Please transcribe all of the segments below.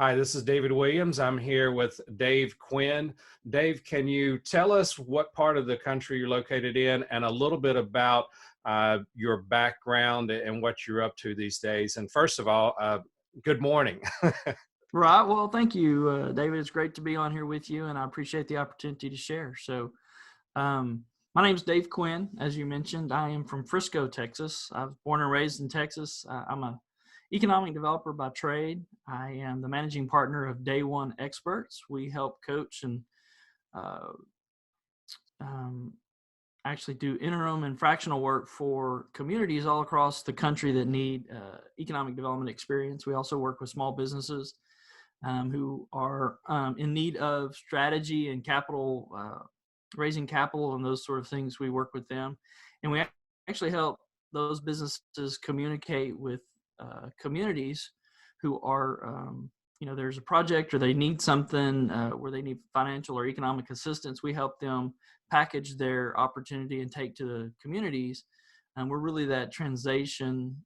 Hi, this is David Williams. I'm here with Dave Quinn. Dave, can you tell us what part of the country you're located in and a little bit about your background and what you're up to these days? And first of all, good morning. Right. Well, thank you, David. It's great to be on here with you, and I appreciate the opportunity to share. My name's Dave Quinn. As you mentioned, I am from Frisco, Texas. I was born and raised in Texas. I'm a economic developer by trade. I am the managing partner of Day One Experts. We help coach and uh, um, actually do interim and fractional work for communities all across the country that need economic development experience. We also work with small businesses who are in need of strategy and capital, raising capital and those sort of things. We work with them, and we actually help those businesses communicate with communities who are, there's a project or they need something where they need financial or economic assistance. We help them package their opportunity and take to the communities. And we're really that translation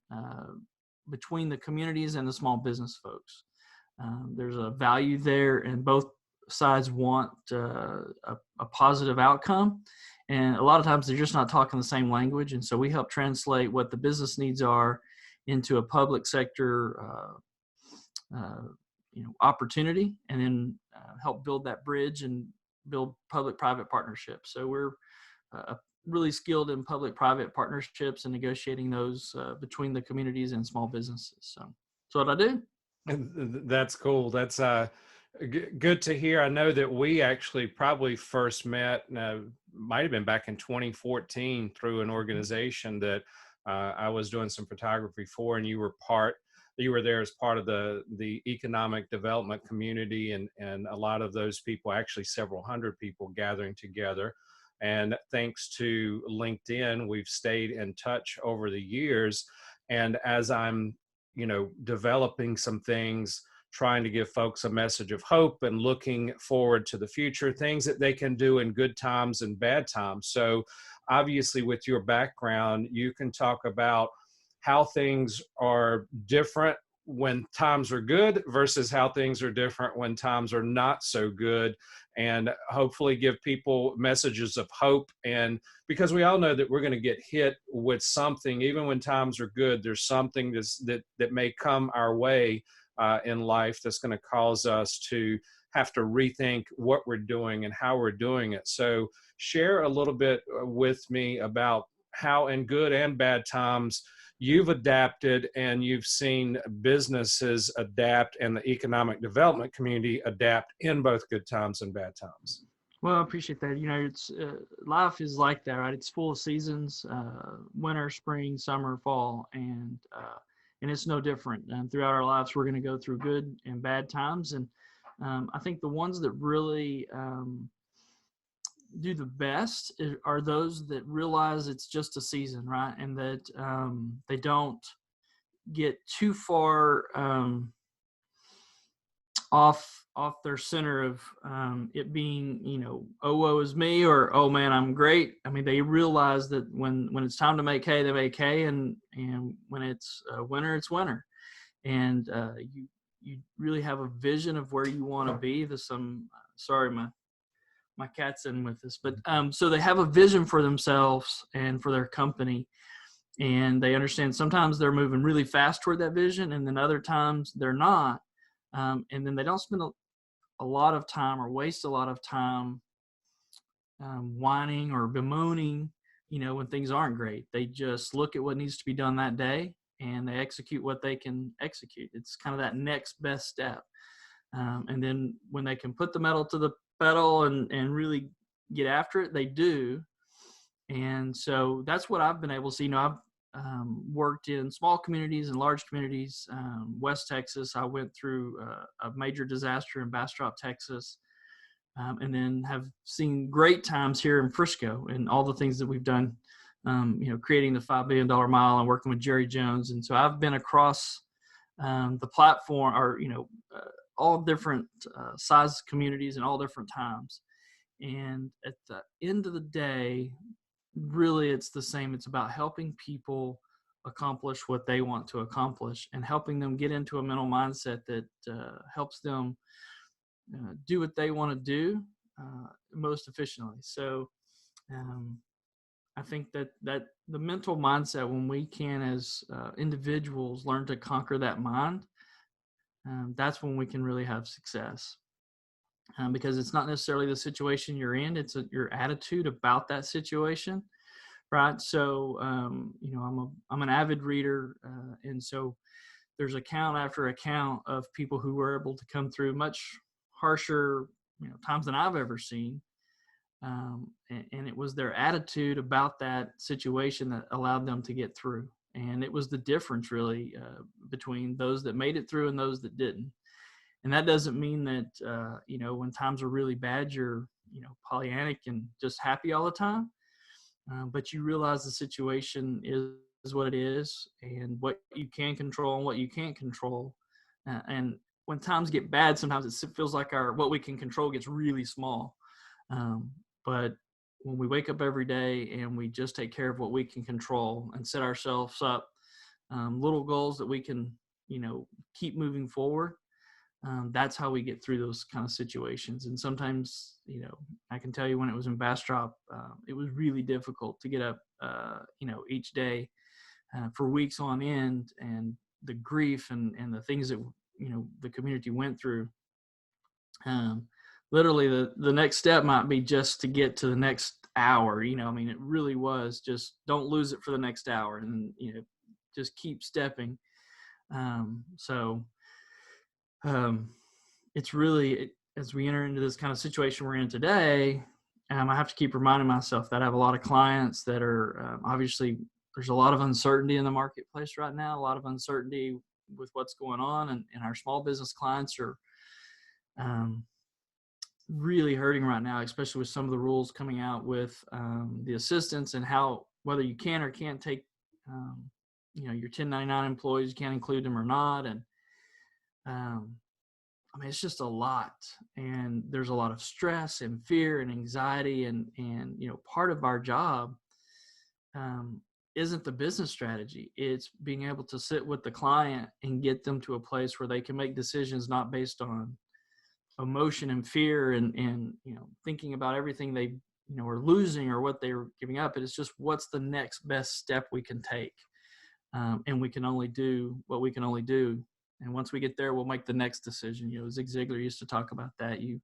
between the communities and the small business folks. There's a value there, and both sides want a positive outcome. And a lot of times they're just not talking the same language. And so we help translate what the business needs are into a public sector opportunity, and then help build that bridge and build public-private partnerships. So we're really skilled in public-private partnerships and negotiating those between the communities and small businesses. So that's what I do. That's cool. That's good to hear. I know that we actually probably first met, might have been back in 2014 through an organization that I was doing some photography for, and you were there as part of the economic development community, and a lot of those people, actually several hundred people gathering together. And thanks to LinkedIn, we've stayed in touch over the years. And as I'm developing some things, trying to give folks a message of hope and looking forward to the future, things that they can do in good times and bad times. So obviously with your background, you can talk about how things are different when times are good versus how things are different when times are not so good, and hopefully give people messages of hope. And because we all know that we're going to get hit with something, even when times are good, there's something that may come our way in life that's going to cause us to have to rethink what we're doing and how we're doing it. So share a little bit with me about how in good and bad times you've adapted and you've seen businesses adapt and the economic development community adapt in both good times and bad times. Well, I appreciate that. It's life is like that, right? It's full of seasons, winter, spring, summer, fall, and it's no different. And throughout our lives, we're going to go through good and bad times. And I think the ones that really do the best are those that realize it's just a season, right? And that they don't get too far off their center of it being, oh, woe is me, or, oh man, I'm great. I mean, they realize that when it's time to make hay, they make hay, and when it's winter, it's winter. And you really have a vision of where you want to be. There's sorry, my cat's in with us, but so they have a vision for themselves and for their company, and they understand sometimes they're moving really fast toward that vision, and then other times they're not. And then they don't spend a lot of time or waste a lot of time whining or bemoaning, when things aren't great. They just look at what needs to be done that day, and they execute what they can execute. It's kind of that next best step. And then when they can put the metal to the pedal and really get after it, they do. And so that's what I've been able to see. I've worked in small communities and large communities. West Texas, I went through a major disaster in Bastrop, Texas, and then have seen great times here in Frisco and all the things that we've done, creating the $5 billion mile and working with Jerry Jones. And so I've been across the platform, or, all different size communities and all different times. And at the end of the day, really it's the same. It's about helping people accomplish what they want to accomplish, and helping them get into a mental mindset that helps them do what they want to do most efficiently. So um, I think that the mental mindset, when we can as individuals learn to conquer that mind, that's when we can really have success. Because it's not necessarily the situation you're in; it's your attitude about that situation, right? So, I'm an avid reader, and so there's account after account of people who were able to come through much harsher, times than I've ever seen. And it was their attitude about that situation that allowed them to get through. And it was the difference really between those that made it through and those that didn't. And that doesn't mean that, when times are really bad, you're, Pollyannic and just happy all the time. But you realize the situation is what it is, and what you can control and what you can't control. And when times get bad, sometimes it feels like what we can control gets really small. But when we wake up every day and we just take care of what we can control and set ourselves up little goals that we can, keep moving forward, that's how we get through those kind of situations. And sometimes, I can tell you when it was in Bastrop, it was really difficult to get up, each day for weeks on end, and the grief and the things that, the community went through. Literally the next step might be just to get to the next hour. It really was just don't lose it for the next hour, and, just keep stepping. So it's really, as we enter into this kind of situation we're in today, I have to keep reminding myself that I have a lot of clients that are obviously, there's a lot of uncertainty in the marketplace right now, a lot of uncertainty with what's going on, and our small business clients are really hurting right now, especially with some of the rules coming out with the assistants, and how whether you can or can't take your 1099 employees, you can't include them or not. And it's just a lot, and there's a lot of stress and fear and anxiety, and part of our job isn't the business strategy. It's being able to sit with the client and get them to a place where they can make decisions not based on emotion and fear and thinking about everything they are losing or what they're giving up. It's just, what's the next best step we can take, and we can only do what we can only do. And once we get there, we'll make the next decision. Zig Ziglar used to talk about that. You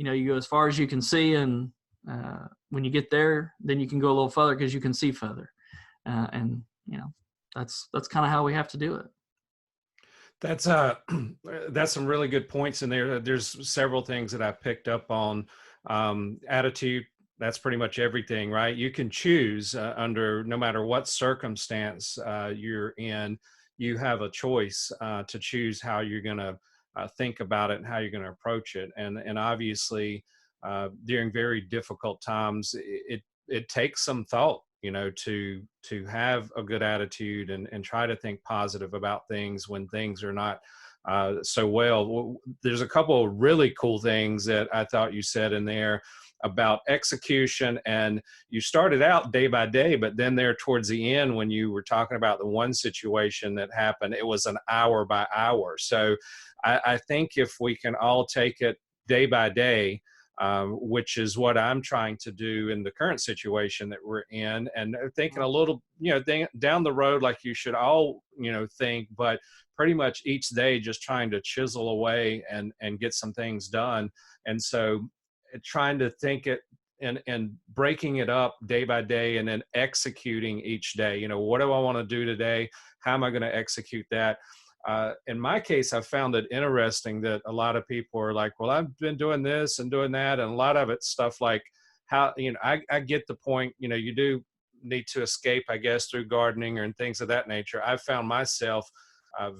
go as far as you can see, and when you get there, then you can go a little further because you can see further. And that's kind of how we have to do it. That's some really good points in there. There's several things that I picked up on. Attitude, that's pretty much everything, right? You can choose under no matter what circumstance you're in. You have a choice to choose how you're going to think about it and how you're going to approach it. And obviously, during very difficult times, it takes some thought, to have a good attitude and try to think positive about things when things are not so well. There's a couple of really cool things that I thought you said in there about execution, and you started out day by day, but then there towards the end, when you were talking about the one situation that happened, it was an hour by hour. So I think if we can all take it day by day, which is what I'm trying to do in the current situation that we're in, and thinking a little, down the road, like you should all, think, but pretty much each day just trying to chisel away and get some things done. And so trying to think it and breaking it up day by day, and then executing each day. What do I want to do today? How am I going to execute that? In my case, I've found it interesting that a lot of people are like, well, I've been doing this and doing that. And a lot of it's stuff like how, I get the point, you do need to escape, I guess, through gardening and things of that nature. I've found myself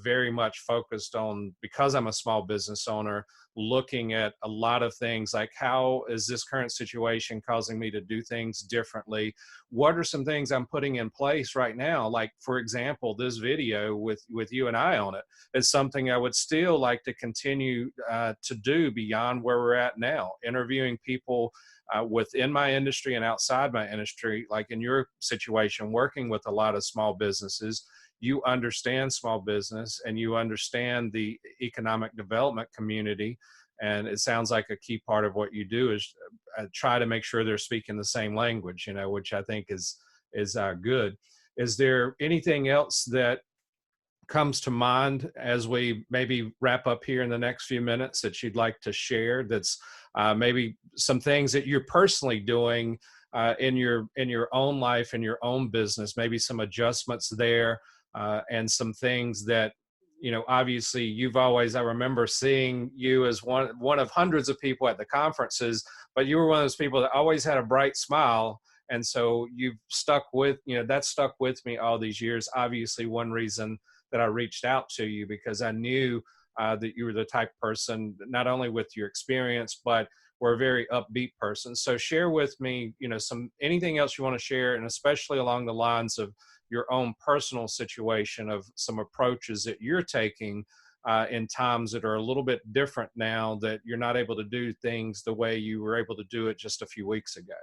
very much focused on, because I'm a small business owner, looking at a lot of things like, how is this current situation causing me to do things differently? What are some things I'm putting in place right now? Like, for example, this video with you and I on it is something I would still like to continue to do beyond where we're at now, interviewing people within my industry and outside my industry. Like in your situation, working with a lot of small businesses, you understand small business and you understand the economic development community. And it sounds like a key part of what you do is try to make sure they're speaking the same language, which I think is good. Is there anything else that comes to mind as we maybe wrap up here in the next few minutes that you'd like to share, that's maybe some things that you're personally doing in your own life, in your own business, maybe some adjustments there, and some things that, obviously you've always, I remember seeing you as one of hundreds of people at the conferences, but you were one of those people that always had a bright smile. And so you've stuck with, that stuck with me all these years. Obviously one reason that I reached out to you, because I knew that you were the type of person, not only with your experience, but were a very upbeat person. So share with me, anything else you want to share, and especially along the lines of your own personal situation, of some approaches that you're taking in times that are a little bit different now, that you're not able to do things the way you were able to do it just a few weeks ago.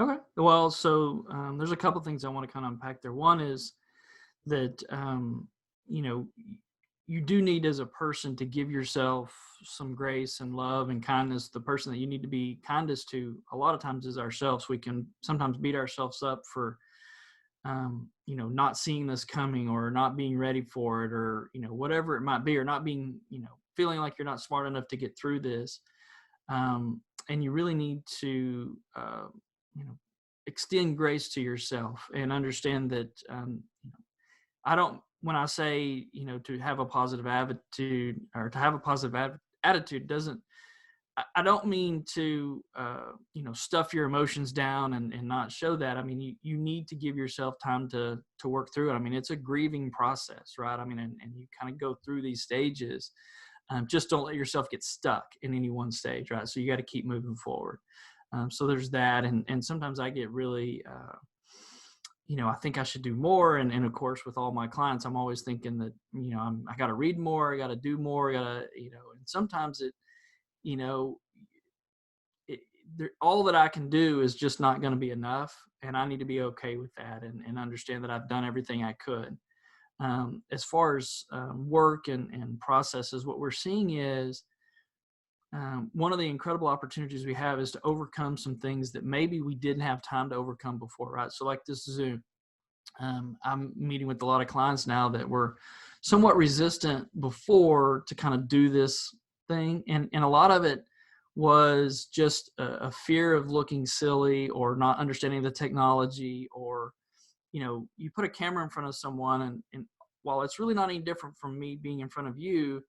Okay. Well, so there's a couple things I want to kind of unpack there. One is that, you know, you do need as a person to give yourself some grace and love and kindness. The person that you need to be kindest to a lot of times is ourselves. We can sometimes beat ourselves up for, not seeing this coming, or not being ready for it, or, whatever it might be, or not being, feeling like you're not smart enough to get through this. And you really need to, extend grace to yourself and understand that, when I say, to have a positive attitude, or to have a positive attitude, I don't mean to, stuff your emotions down and not show that. I mean, you need to give yourself time to work through it. I mean, it's a grieving process, right? I mean, and you kind of go through these stages. Just don't let yourself get stuck in any one stage, right? So you got to keep moving forward. So there's that. And sometimes I get really, I think I should do more. And of course, with all my clients, I'm always thinking that, I got to read more, I got to do more, and sometimes all that I can do is just not going to be enough. And I need to be okay with that, and understand that I've done everything I could. As far as work and processes, what we're seeing is one of the incredible opportunities we have is to overcome some things that maybe we didn't have time to overcome before, right? So like this Zoom, I'm meeting with a lot of clients now that were somewhat resistant before to kind of do this thing. And a lot of it was just a fear of looking silly, or not understanding the technology, or, you put a camera in front of someone, and while it's really not any different from me being in front of you,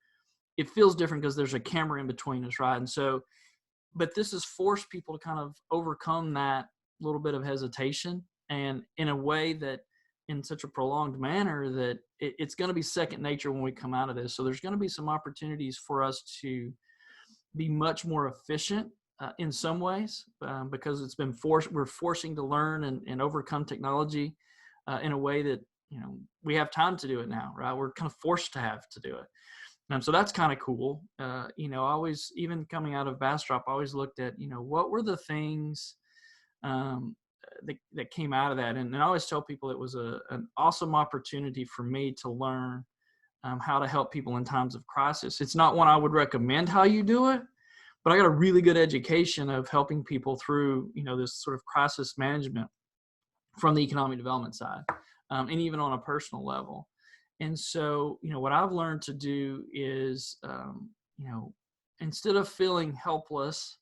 it feels different because there's a camera in between us, right? And so, but this has forced people to kind of overcome that little bit of hesitation, and in a way that, in such a prolonged manner, that it's going to be second nature when we come out of this. So there's going to be some opportunities for us to be much more efficient in some ways, because it's been we're forcing to learn and overcome technology in a way that, we have time to do it now, right? We're kind of forced to have to do it. So that's kind of cool. I always, even coming out of Bastrop, I always looked at, what were the things that came out of that. And I always tell people it was an awesome opportunity for me to learn how to help people in times of crisis. It's not one I would recommend how you do it, but I got a really good education of helping people through, this sort of crisis management from the economic development side, and even on a personal level. And so, what I've learned to do is, instead of feeling helpless,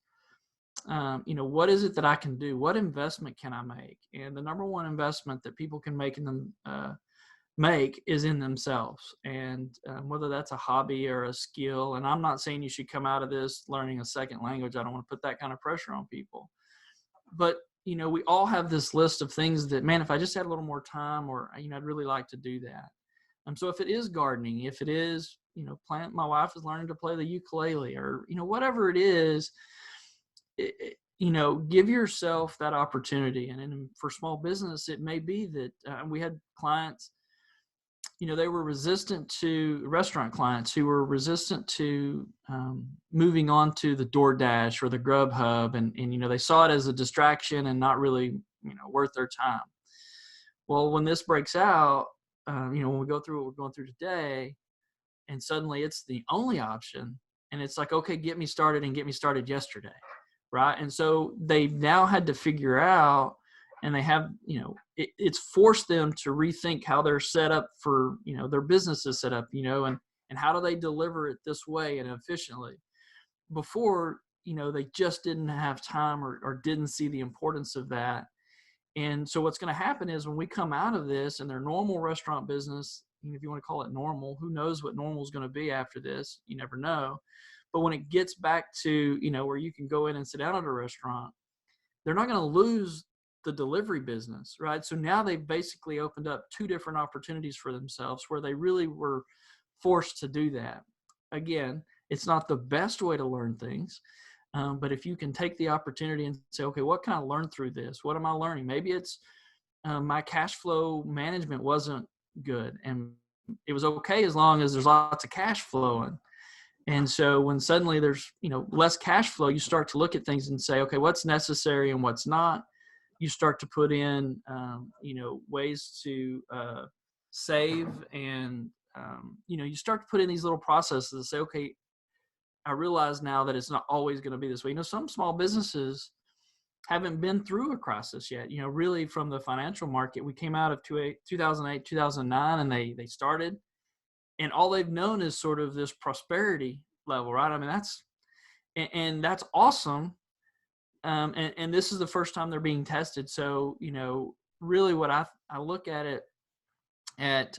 what is it that I can do? What investment can I make? And the number one investment that people can make is in themselves. And whether that's a hobby or a skill, and I'm not saying you should come out of this learning a second language. I don't want to put that kind of pressure on people. But, we all have this list of things that, man, if I just had a little more time, or, I'd really like to do that. So if it is gardening, if it is, my wife is learning to play the ukulele, or, whatever it is, give yourself that opportunity. And for small business, it may be that we had clients, they were resistant to restaurant clients who were resistant to moving on to the DoorDash or the Grubhub. And, they saw it as a distraction and not really, worth their time. Well, when this breaks out, when we go through what we're going through today, and suddenly it's the only option, and it's like, okay, get me started, and get me started yesterday. Right. And so they now had to figure out, and they have, it's forced them to rethink how they're set up for, their business is set up, and how do they deliver it this way and efficiently. Before, they just didn't have time or didn't see the importance of that. And so what's going to happen is when we come out of this and their normal restaurant business, if you want to call it normal, who knows what normal is going to be after this? You never know. But when it gets back to, where you can go in and sit down at a restaurant, they're not going to lose the delivery business, right? So now they've basically opened up two different opportunities for themselves where they really were forced to do that. Again, it's not the best way to learn things. But if you can take the opportunity and say, okay, what can I learn through this? What am I learning? Maybe it's my cash flow management wasn't good, and it was okay as long as there's lots of cash flowing. And so when suddenly there's, less cash flow, you start to look at things and say, okay, what's necessary and what's not. You start to put in, ways to save, and, you start to put in these little processes and say, okay, I realize now that it's not always going to be this way. Some small businesses haven't been through a crisis yet. Really from the financial market, we came out of 2008, 2009, and they started, and all they've known is sort of this prosperity level, right? I mean, that's awesome. And this is the first time they're being tested. So, really what I look at it at,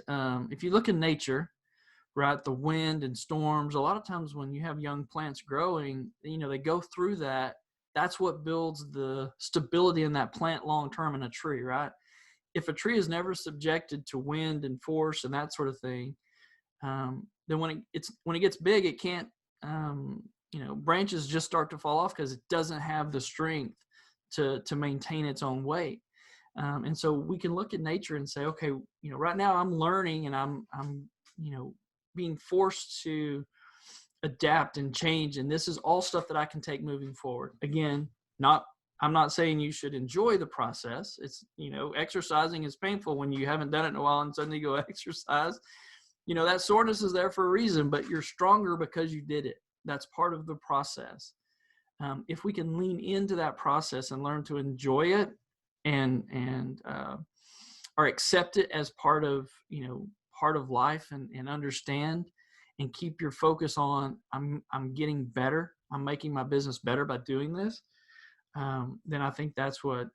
if you look in nature, right, the wind and storms, a lot of times when you have young plants growing, they go through that. That's what builds the stability in that plant long-term in a tree, right? If a tree is never subjected to wind and force and that sort of thing, then when it gets big, it can't, branches just start to fall off because it doesn't have the strength to maintain its own weight. And so we can look at nature and say, okay, right now I'm learning, and I'm being forced to adapt and change. And this is all stuff that I can take moving forward. Again, I'm not saying you should enjoy the process. It's, exercising is painful when you haven't done it in a while and suddenly you go exercise. That soreness is there for a reason, but you're stronger because you did it. That's part of the process. If we can lean into that process and learn to enjoy it and or accept it as part of life, and understand and keep your focus on I'm getting better, I'm making my business better by doing this, then I think that's what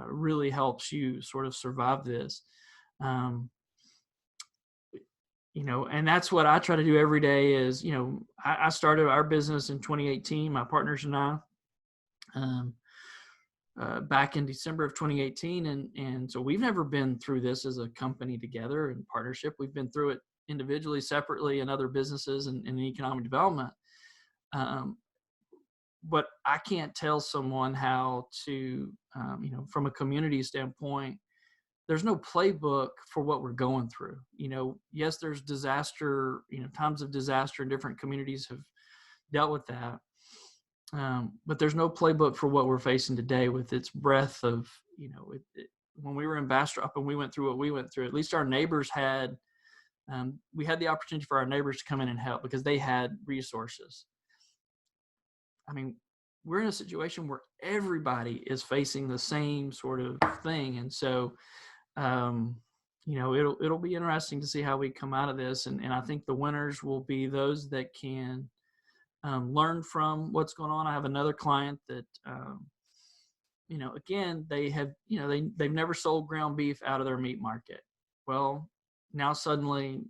really helps you sort of survive this. And that's what I try to do every day is, I started our business in 2018, my partners and I, back in December of 2018. And so we've never been through this as a company together in partnership. We've been through it individually, separately, in other businesses and in economic development. But I can't tell someone how to, from a community standpoint, there's no playbook for what we're going through. Yes, there's disaster, times of disaster, and different communities have dealt with that. But there's no playbook for what we're facing today with its breadth of, when we were in Bastrop and we went through what we went through, at least our neighbors had, we had the opportunity for our neighbors to come in and help because they had resources. I mean, we're in a situation where everybody is facing the same sort of thing. And so, it'll be interesting to see how we come out of this. And I think the winners will be those that can learn from what's going on. I have another client that, again, they have, they've never sold ground beef out of their meat market. Well, now suddenly,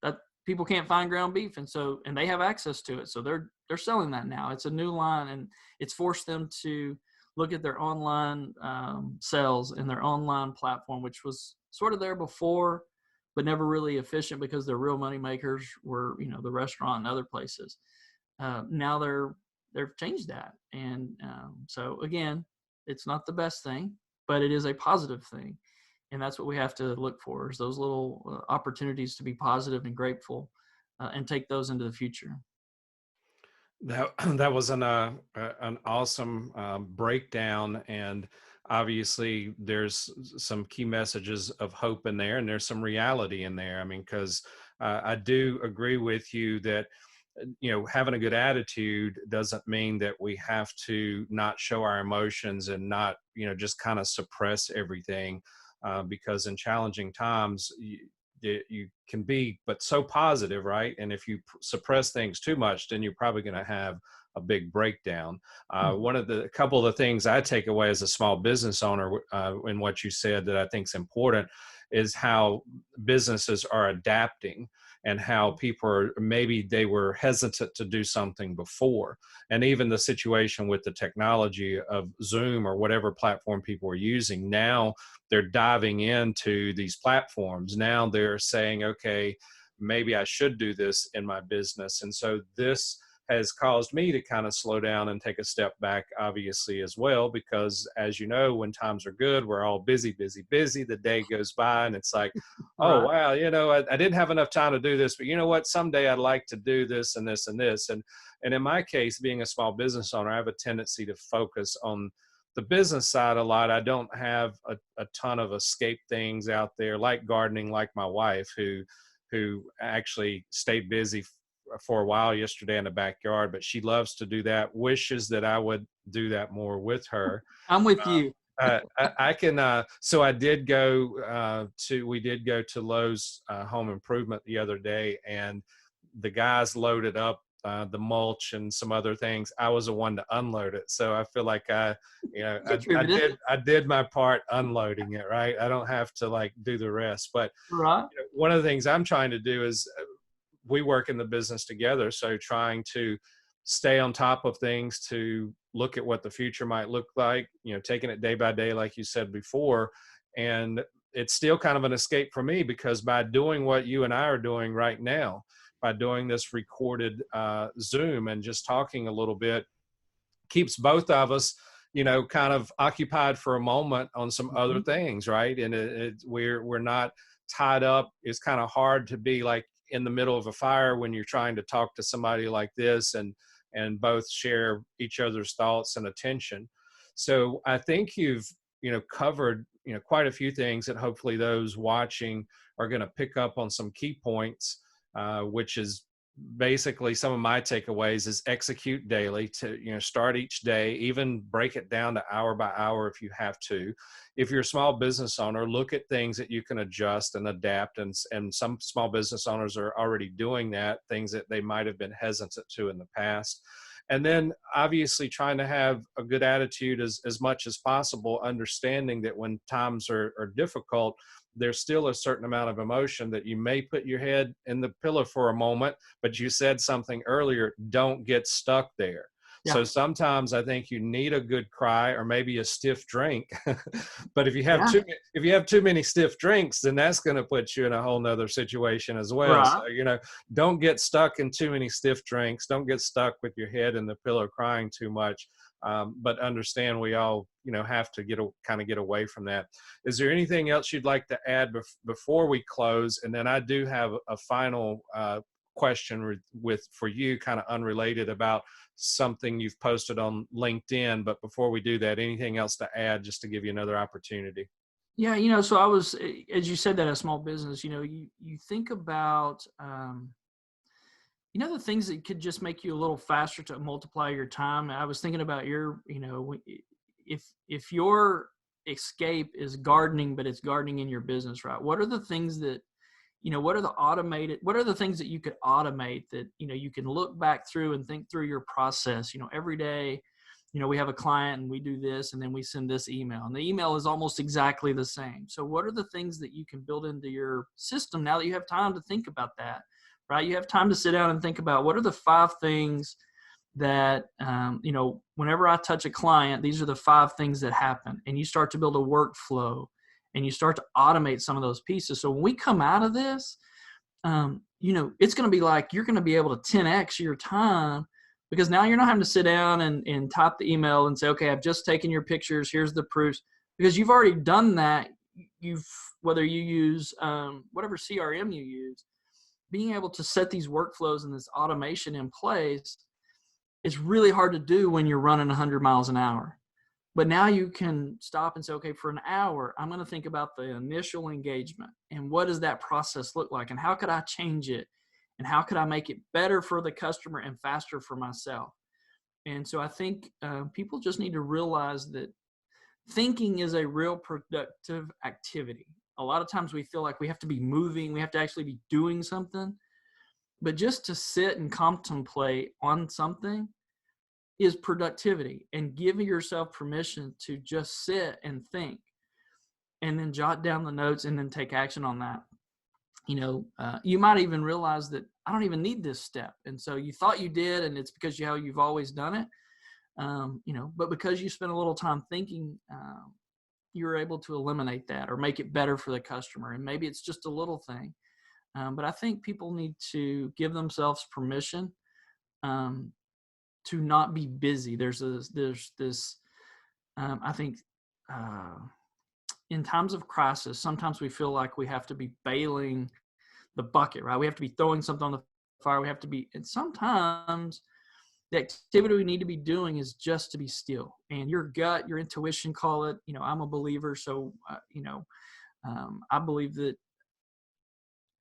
that people can't find ground beef. And they have access to it. So they're selling that now. It's a new line, and it's forced them to look at their online sales and their online platform, which was sort of there before, but never really efficient because their real money makers were, the restaurant and other places. Now they've changed that. And so again, it's not the best thing, but it is a positive thing. And that's what we have to look for, is those little opportunities to be positive and grateful, and take those into the future. That was an awesome breakdown, and obviously there's some key messages of hope in there, and there's some reality in there. I mean, because I do agree with you that having a good attitude doesn't mean that we have to not show our emotions and not just kind of suppress everything, because in challenging times you can be but so positive, right? And if you suppress things too much, then you're probably going to have a big breakdown. One of the couple of the things I take away as a small business owner, in what you said that I think is important, is how businesses are adapting, and how people are, maybe they were hesitant to do something before. And even the situation with the technology of Zoom or whatever platform people are using, now they're diving into these platforms. Now they're saying, okay, maybe I should do this in my business. And so this has caused me to kind of slow down and take a step back, obviously, as well, because as you know, when times are good, we're all busy, busy, busy. The day goes by and it's like, oh, Right. wow, I didn't have enough time to do this, but you know what? Someday I'd like to do this and this and this. And in my case, being a small business owner, I have a tendency to focus on the business side a lot. I don't have a ton of escape things out there, like gardening, like my wife, who actually stayed busy for a while yesterday in the backyard, but she loves to do that, wishes that I would do that more with her. I'm with you. I can, so I did go we did go to Lowe's Home Improvement the other day, and the guys loaded up the mulch and some other things. I was the one to unload it. So I feel like Contributed. I did my part unloading it, right? I don't have to like do the rest. But Right. one of the things I'm trying to do is, we work in the business together. So trying to stay on top of things, to look at what the future might look like, taking it day by day, like you said before. And it's still kind of an escape for me, because by doing what you and I are doing right now, by doing this recorded Zoom and just talking a little bit, keeps both of us, kind of occupied for a moment on some other things, right? And we're not tied up. It's kind of hard to be like in the middle of a fire when you're trying to talk to somebody like this, and both share each other's thoughts and attention. So I think you've covered quite a few things that hopefully those watching are going to pick up on some key points, which is basically some of my takeaways is execute daily, to start each day, even break it down to hour by hour if you have to. If you're a small business owner, look at things that you can adjust and adapt, and some small business owners are already doing that, things that they might have been hesitant to in the past. And then obviously trying to have a good attitude as much as possible, understanding that when times are difficult, there's still a certain amount of emotion that you may put your head in the pillow for a moment, but you said something earlier, don't get stuck there. Yeah. So sometimes I think you need a good cry or maybe a stiff drink. But if you have too many stiff drinks, then that's going to put you in a whole nother situation as well. Right. So, don't get stuck in too many stiff drinks. Don't get stuck with your head in the pillow crying too much. But understand we all, have to get away from that. Is there anything else you'd like to add before we close? And then I do have a final question for you, kind of unrelated, about something you've posted on LinkedIn. But before we do that, anything else to add, just to give you another opportunity? Yeah, so I was, as you said, that a small business, you think about, the things that could just make you a little faster to multiply your time. I was thinking about if your escape is gardening, but it's gardening in your business, right? What are the things that, what are the things that you could automate that, you can look back through and think through your process, every day. We have a client and we do this, and then we send this email, and the email is almost exactly the same. So what are the things that you can build into your system now that you have time to think about that, right? You have time to sit down and think about what are the 5 things that, whenever I touch a client, these are the 5 things that happen, and you start to build a workflow. and you start to automate some of those pieces. So when we come out of this, it's going to be like you're going to be able to 10x your time, because now you're not having to sit down and type the email and say, okay, I've just taken your pictures, here's the proofs, because you've already done that. Whether you use whatever CRM you use, being able to set these workflows and this automation in place is really hard to do when you're running 100 miles an hour. But now you can stop and say, okay, for an hour, I'm going to think about the initial engagement and what does that process look like, and how could I change it, and how could I make it better for the customer and faster for myself. And so I think people just need to realize that thinking is a real productive activity. A lot of times we feel like we have to be moving, we have to actually be doing something, but just to sit and contemplate on something is productivity, and giving yourself permission to just sit and think and then jot down the notes and then take action on that. You might even realize that I don't even need this step. And so you thought you did, and it's because you've always done it. But because you spent a little time thinking, you're able to eliminate that or make it better for the customer. And maybe it's just a little thing. But I think people need to give themselves permission to not be busy. There's this, I think, in times of crisis, sometimes we feel like we have to be bailing the bucket, right? We have to be throwing something on the fire. And sometimes the activity we need to be doing is just to be still. And your gut, your intuition, call it, I'm a believer. So, I believe that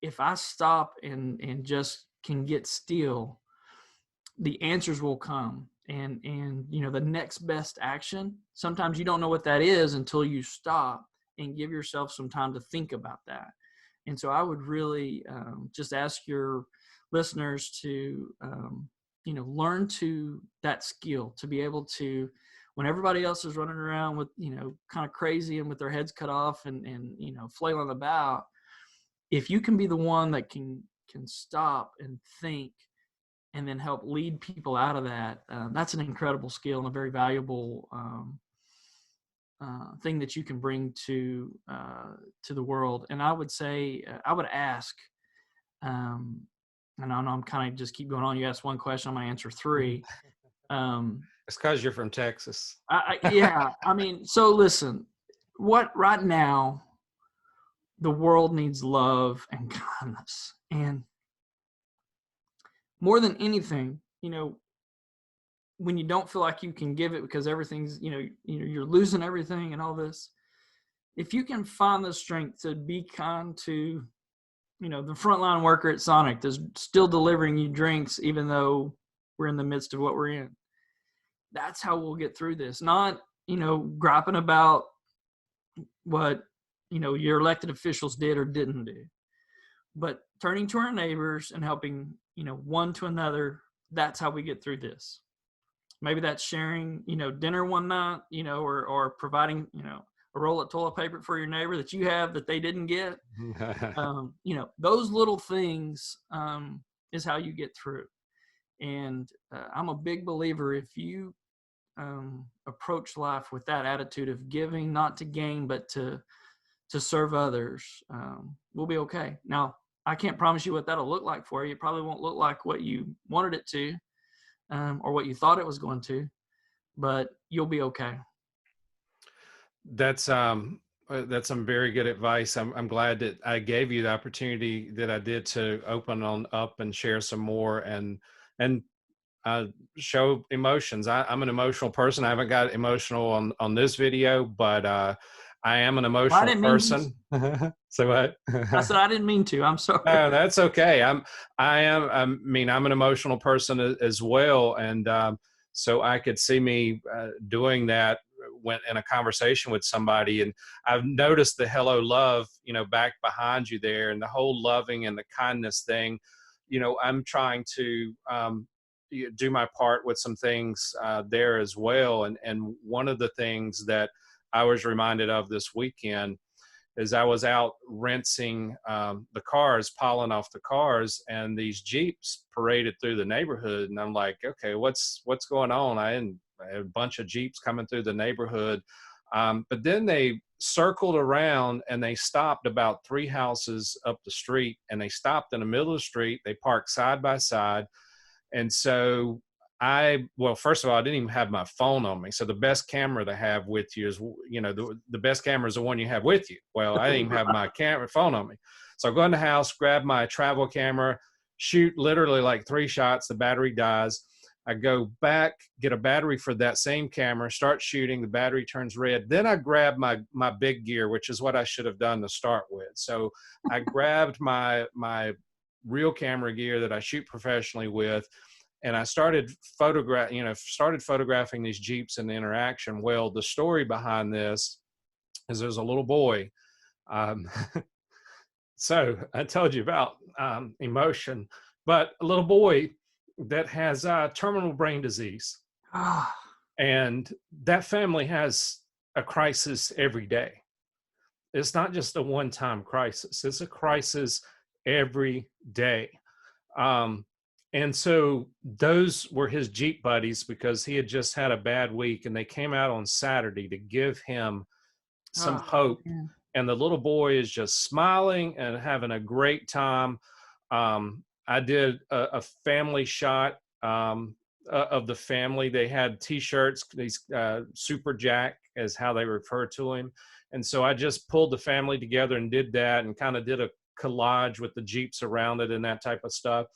if I stop and just can get still, the answers will come. And the next best action, sometimes you don't know what that is until you stop and give yourself some time to think about that. And so I would really just ask your listeners to, learn that skill, to be able to, when everybody else is running around with, kind of crazy and with their heads cut off and flailing about, if you can be the one that can stop and think and then help lead people out of that, that's an incredible skill and a very valuable thing that you can bring to the world. And I would say, I would ask, and I know I'm kind of just keep going on. You asked one question, I'm going to answer three. It's because you're from Texas. Yeah. So listen, what right now, the world needs love and kindness. And more than anything, when you don't feel like you can give it because everything's, you're losing everything and all this, if you can find the strength to be kind to, the frontline worker at Sonic that's still delivering you drinks, even though we're in the midst of what we're in, that's how we'll get through this. Not, griping about what, your elected officials did or didn't do, but turning to our neighbors and helping, one to another. That's how we get through this. Maybe that's sharing, dinner one night, or providing, a roll of toilet paper for your neighbor that you have that they didn't get. Those little things is how you get through. And I'm a big believer, if you approach life with that attitude of giving, not to gain, but to serve others, we'll be okay. Now, I can't promise you what that'll look like for you. It probably won't look like what you wanted it to, or what you thought it was going to, but you'll be okay. That's some very good advice. I'm glad that I gave you the opportunity that I did to open on up and share some more and show emotions. I'm an emotional person. I haven't got emotional on this video, but I am an emotional person. So what? I said I didn't mean to. I'm sorry. No, that's okay. I'm an emotional person as well, and so I could see me doing that when in a conversation with somebody. And I've noticed the hello love, back behind you there, and the whole loving and the kindness thing. I'm trying to do my part with some things there as well. And one of the things that I was reminded of this weekend is I was out rinsing the cars, piling off the cars, and these Jeeps paraded through the neighborhood. And I'm like, okay, what's going on? I had a bunch of Jeeps coming through the neighborhood. But then they circled around and they stopped about 3 houses up the street, and they stopped in the middle of the street. They parked side by side. And so well, first of all, I didn't even have my phone on me. So the best camera to have with you is, the best camera is the one you have with you. Well, I didn't even have my phone on me. So I go in the house, grab my travel camera, shoot literally like 3 shots. The battery dies. I go back, get a battery for that same camera, start shooting. The battery turns red. Then I grab my big gear, which is what I should have done to start with. So I grabbed my real camera gear that I shoot professionally with, and I started photographing these Jeeps and the interaction. Well, the story behind this is there's a little boy. So I told you about emotion, but a little boy that has terminal brain disease. And that family has a crisis every day. It's not just a one-time crisis. It's a crisis every day. And so those were his Jeep buddies, because he had just had a bad week, and they came out on Saturday to give him some hope. Yeah. And the little boy is just smiling and having a great time. I did a family shot of the family. They had T-shirts, these Super Jack is how they refer to him. And so I just pulled the family together and did that, and kind of did a collage with the Jeeps around it and that type of stuff.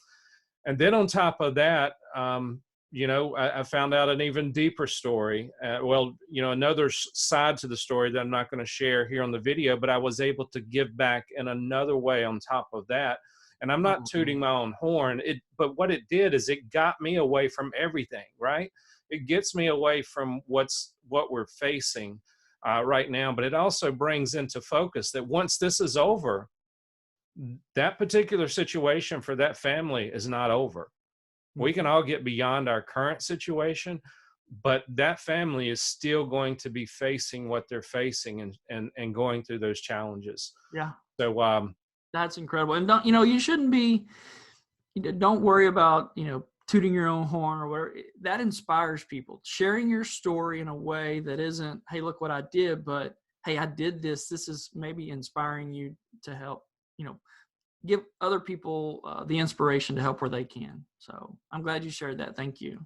And then on top of that, I found out an even deeper story. Another side to the story that I'm not going to share here on the video, but I was able to give back in another way on top of that. And I'm not tooting my own horn, but what it did is it got me away from everything, right? It gets me away from what we're facing right now, but it also brings into focus that once this is over, that particular situation for that family is not over. We can all get beyond our current situation, but that family is still going to be facing what they're facing and going through those challenges. Yeah. So that's incredible. And you shouldn't be, don't worry about, tooting your own horn or whatever. That inspires people. Sharing your story in a way that isn't, hey, look what I did, but hey, I did this. This is maybe inspiring you to help, give other people the inspiration to help where they can. So I'm glad you shared that. Thank you.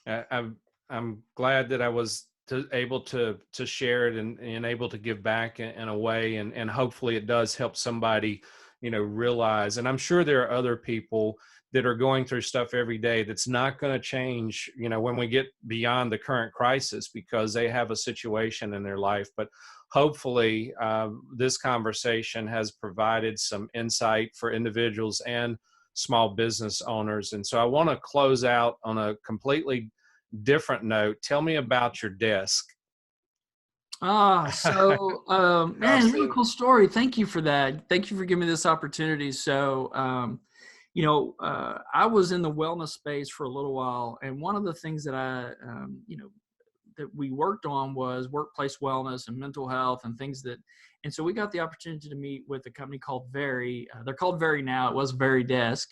I'm glad that I was able to share it and able to give back in a way, and hopefully it does help somebody, realize. And I'm sure there are other people that are going through stuff every day that's not going to change, when we get beyond the current crisis, because they have a situation in their life. But hopefully this conversation has provided some insight for individuals and small business owners. And so I want to close out on a completely different note. Tell me about your desk. Man, really cool story. Thank you for that. Thank you for giving me this opportunity. So, I was in the wellness space for a little while, and one of the things that that we worked on was workplace wellness and mental health and things and so we got the opportunity to meet with a company called Very. They're called Very now. It was Very Desk.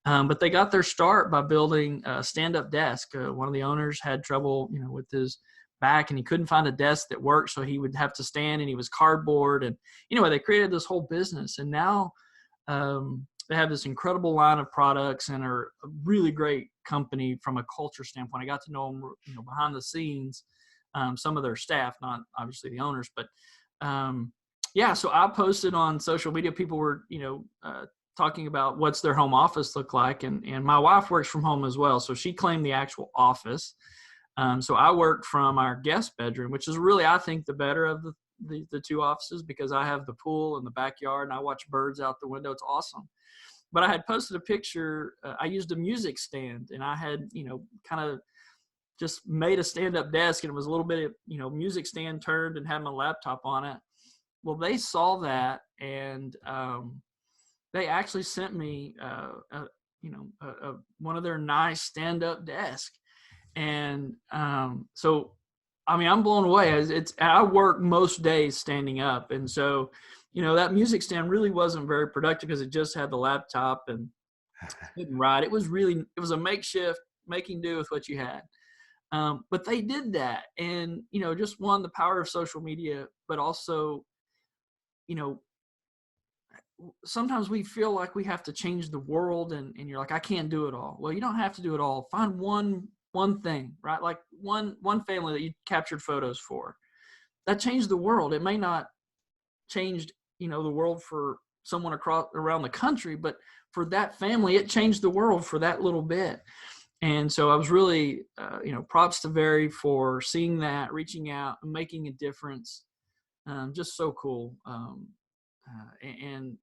But they got their start by building a stand-up desk. One of the owners had trouble, with his back, and he couldn't find a desk that worked, so he would have to stand, and he was cardboard. And anyway, they created this whole business, and now they have this incredible line of products and are a really great company from a culture standpoint. I got to know them, behind the scenes, some of their staff, not obviously the owners, but so I posted on social media. People were, talking about what's their home office look like. And my wife works from home as well. So she claimed the actual office. So I worked from our guest bedroom, which is really, I think, the better of the two offices, because I have the pool in the backyard and I watch birds out the window. It's awesome. But I had posted a picture. I used a music stand, and I had, kind of just made a stand-up desk, and it was a little bit of, music stand turned and had my laptop on it. Well, they saw that, and they actually sent me, one of their nice stand-up desk. And so, I'm blown away. I work most days standing up. And so, that music stand really wasn't very productive because it just had the laptop and didn't ride. It was a makeshift, making do with what you had. But they did that. And, just one, the power of social media, but also, you know, sometimes we feel like we have to change the world, and you're like, I can't do it all. Well, you don't have to do it all. Find one thing, right? Like one family that you captured photos for that changed the world. It may not changed, the world for someone around the country, but for that family, it changed the world for that little bit. And so I was really, props to Very for seeing that, reaching out, and making a difference. Just so cool. And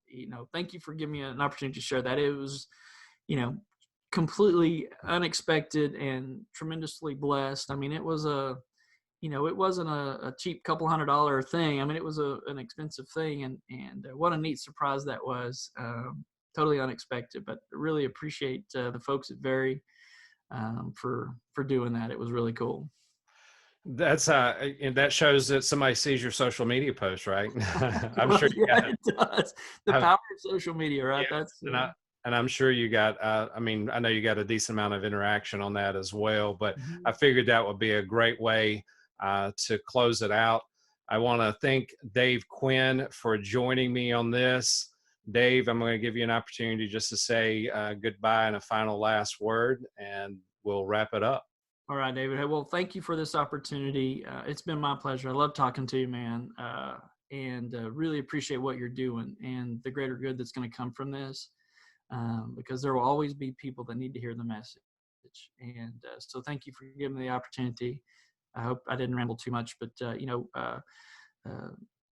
thank you for giving me an opportunity to share that. It was, you know, completely unexpected and tremendously blessed. I mean, it was it wasn't a cheap couple $100 thing. I mean, it was an expensive thing, and what a neat surprise that was. Totally unexpected, but really appreciate the folks at Very for doing that. It was really cool. That's and that shows that somebody sees your social media post, right? I'm Well, sure you yeah, got it does. The uh, power of social media, right? yeah, That's and I'm sure you got I mean, I know you got a decent amount of interaction on that as well, but I Mhm. figured that would be a great way to close it out. I want to thank Dave Quinn for joining me on this. Dave, I'm going to give you an opportunity just to say goodbye and a final last word, and we'll wrap it up. All right, David. Hey, well, thank you for this opportunity. It's been my pleasure. I love talking to you, man, and really appreciate what you're doing and the greater good that's going to come from this, because there will always be people that need to hear the message. And so thank you for giving me the opportunity. I hope I didn't ramble too much, but, uh,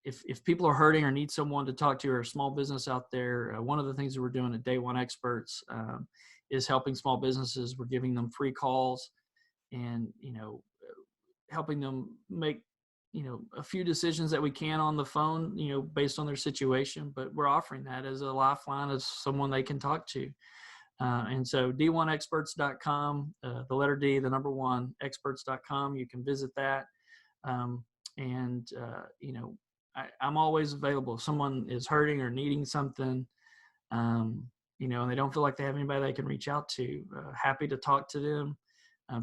if people are hurting or need someone to talk to or a small business out there, one of the things that we're doing at Day One Experts is helping small businesses. We're giving them free calls and helping them make a few decisions that we can on the phone, based on their situation, but we're offering that as a lifeline, as someone they can talk to. And so d1experts.com, the letter D, the number one, experts.com, you can visit that. And I'm always available if someone is hurting or needing something, and they don't feel like they have anybody they can reach out to. Happy to talk to them.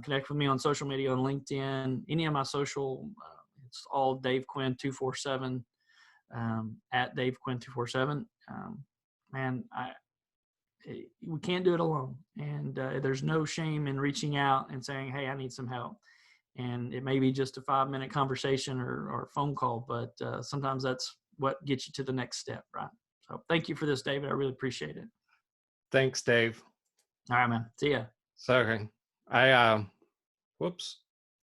Connect with me on social media, on LinkedIn, any of my social. It's all Dave Quinn 247, at Dave Quinn 247. Man, we can't do it alone, and there's no shame in reaching out and saying, "Hey, I need some help." And it may be just a 5-minute conversation or phone call, but sometimes that's what gets you to the next step, right? So thank you for this, David. I really appreciate it. Thanks, Dave. All right, man. See ya. So, okay. Whoops.